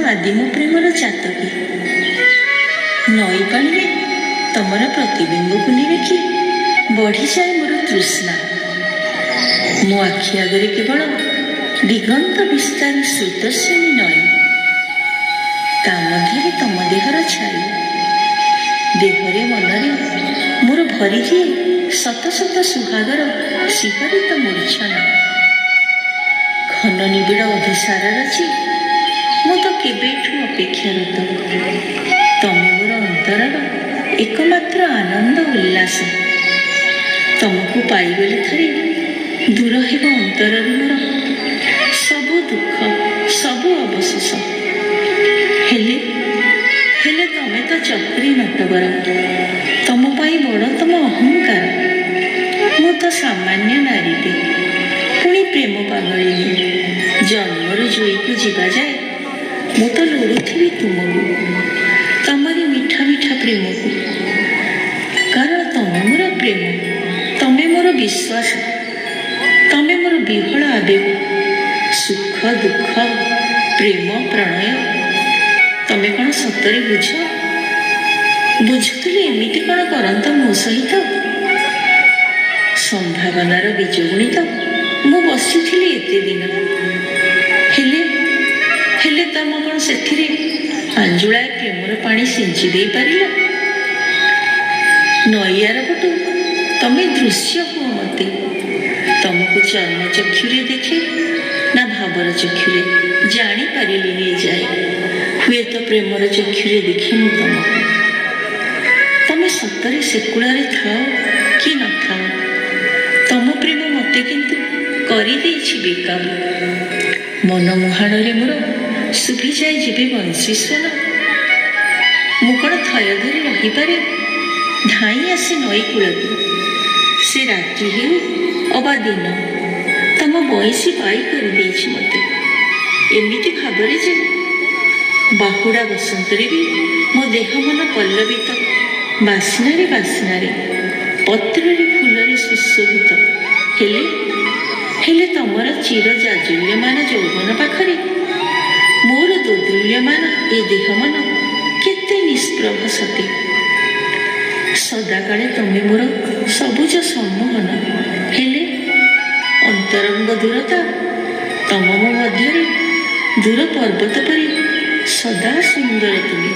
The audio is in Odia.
ଆଦିମ ପ୍ରେମର ଚାତକୀ। ନଈ ପାଣିରେ ତମର ପ୍ରତିବିମ୍ବକୁ ନିରେଖି ବଢ଼ିଯାଏ ମୋର ତୃଷ୍ଣା। ମୋ ଆଖି ଆଗରେ କେବଳ ଦିଗନ୍ତ ବିସ୍ତାରୀ ସ୍ରୋତସ୍ୱିନୀ ନଈ, ତା ମଧ୍ୟରେ ତମ ଦେହର ଛାଇ। ଦେହରେ ମନରେ ମୋର ଭରିଦିଏ ଶତ ଶତ ସୁହାଗର ଶିହରିତ ମୂର୍ଚ୍ଛନା। ଘନ ନିବିଡ଼ ଅଭିସାର ରଚି ମୁଁ ତ କେବେଠୁ ଅପେକ୍ଷାରତ। ତମେ ମୋର ଅନ୍ତରର ଏକମାତ୍ର ଆନନ୍ଦ ଉଲ୍ଲାସ। ତମକୁ ପାଇଗଲେ ଥରେ ଦୂର ହେବ ଅନ୍ତରରୁ ମୋର ସବୁ ଦୁଃଖ, ସବୁ ଅବଶୋଷ। ହେଲେ ହେଲେ ତମେ ତ ଚକ୍ରୀ ନଟବର, ତମ ପାଇଁ ବଡ଼ ତମ ଅହଙ୍କାର। ମୁଁ ତ ସାମାନ୍ୟ ନାରୀଟେ, ପୁଣି ପ୍ରେମ ପାଗଳିନୀ। ଜନ୍ମରୁ ଜୁଇକୁ ଯିବା ଯାଏ ମୁଁ ତ ଲୋଡ଼ୁଥିବି ତୁମକୁ, ତମରି ମିଠା ମିଠା ପ୍ରେମକୁ। କାରଣ ତମେ ମୋର ପ୍ରେମ, ତମେ ମୋର ବିଶ୍ୱାସ, ତମେ ମୋର ବିହଳ ଆବେଗ। ସୁଖ ଦୁଃଖ ପ୍ରେମ ପ୍ରଣୟ ତମେ କ'ଣ ସତରେ ବୁଝ? ବୁଝୁଥିଲି ଏମିତି କ'ଣ କରନ୍ତ ମୋ ସହିତ? ସମ୍ଭାବନାର ବୀଜ ବୁଣିତ ମୁଁ ବସିଥିଲି ଏତେ ଦିନ। ହେଲେ ହେଲେ ତମ କ'ଣ ସେଥିରେ ଆଞ୍ଜୁଳାଏ ପ୍ରେମର ପାଣି ସିଞ୍ଚି ଦେଇପାରିଲ? ନଈଆର ପଟୁ ତମେ ଦୃଶ୍ୟ ହୁଅ ମୋତେ। ତମକୁ ଚର୍ମ ଚକ୍ଷୁରେ ଦେଖେ ନା ଭାବର ଚକ୍ଷୁରେ ଜାଣିପାରିଲିନି ଏଯାଏ। ହୁଏତ ପ୍ରେମର ଚକ୍ଷୁରେ ଦେଖେ ମୁଁ ତମକୁ। ତମେ ସତରେ ସେକୁଳରେ ଥାଅ କି ନଥାଅ, ତମ ପ୍ରେମ ମୋତେ କିନ୍ତୁ କରିଦେଇଛି ବେକାବୁ। ମନ ମୁହାଣରେ ମୋର ଶୁଭିଯାଏ ଯେବେ ବଂଶୀ ସ୍ୱନ। ମୁଁ କ'ଣ ଥୟ ଧରି ରହିପାରେ? ଧାଇଁ ଆସେ ନଈ କୂଳକୁ। ସେ ରାତି ହେଉ ଅବା ଦିନ, ତମ ବଇଁଶୀ ପାଇ କରିଦେଇଛି ମୋତେ ଏମିତି ଭାବରେ ଯେ ବାହୁଡ଼ା ବସନ୍ତରେ ବି ମୋ ଦେହ ମନ ପଲ୍ଲବିତ ବାସ୍ନାରେ ବାସ୍ନାରେ, ପତ୍ରରେ ଫୁଲରେ ସୁଶୋଭିତ। ହେଲେ ହେଲେ ତମର ଚିର ଜାଜୁଲ୍ୟମାନ ଯୌବନ ପାଖରେ ମୋର ଦୋଦୁଲ୍ୟମାନ ଏ ଦେହ ମନ କେତେ ନିଷ୍ପ୍ରଭ ସତେ। ସଦାକାଳେ ତମେ ମୋର ସବୁଜ ସମ୍ମୋହନ, ହେଲେ ଅନ୍ତରଙ୍ଗ ଦୂରତା ତମ ମୋ ମଧ୍ୟରେ ଦୂର ପର୍ବତ ପରି ସଦା ସୁନ୍ଦର ତୁମେ।